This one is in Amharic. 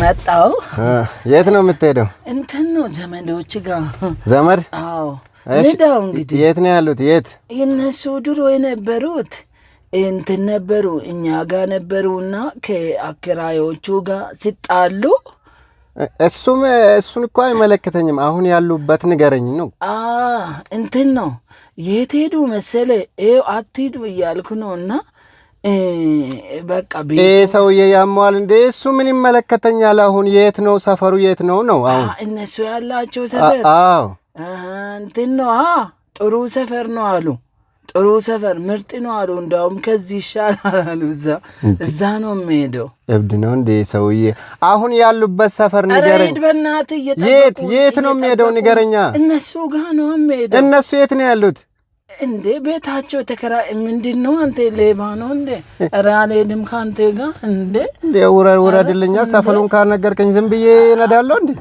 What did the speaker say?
መጣው የት ነው የምትሄደው? እንትን ነው ዘመዶች ጋር ዘመድ? አዎ ለዳው እንግዲህ የት ነው ያሉት? የት? እነሱ ድሮ የነበሩት እንትን ነበሩ እኛ ጋር ነበሩና ከአከራዮቹ ጋር ሲጣሉ እሱን እኮ አይመለከተኝም። አሁን ያሉበት ንገረኝ ነው። እንትን ነው የት ሄዱ መሰለ ይኸው አትሂዱ እያልኩ ነውና በቃ ሰውዬ ያሟል እንዴ? እሱ ምን ይመለከተኛል? አሁን የት ነው ሰፈሩ? የት ነው ነው አሁን እነሱ ያላቸው ሰፈር? አዎ እንትን ነው ጥሩ ሰፈር ነው አሉ። ጥሩ ሰፈር ምርጥ ነው አሉ። እንዳውም ከዚህ ይሻላል አሉ። እዛ ነው የሚሄደው። እብድ ነው እንዴ ሰውዬ? አሁን ያሉበት ሰፈር ንገረኝ። የት ነው የሚሄደው ንገረኛ። እነሱ ጋር ነው የሚሄደው። እነሱ የት ነው ያሉት እንዴ? ቤታቸው ተከራይ ምንድነው? አንተ ሌባ ነው እንዴ? ኧረ አልሄድም ካንተ ጋር እንዴ? ውረድልኛ። ሰፈሩን ካልነገርከኝ ዝም ብዬ እነዳለሁ እንዴ?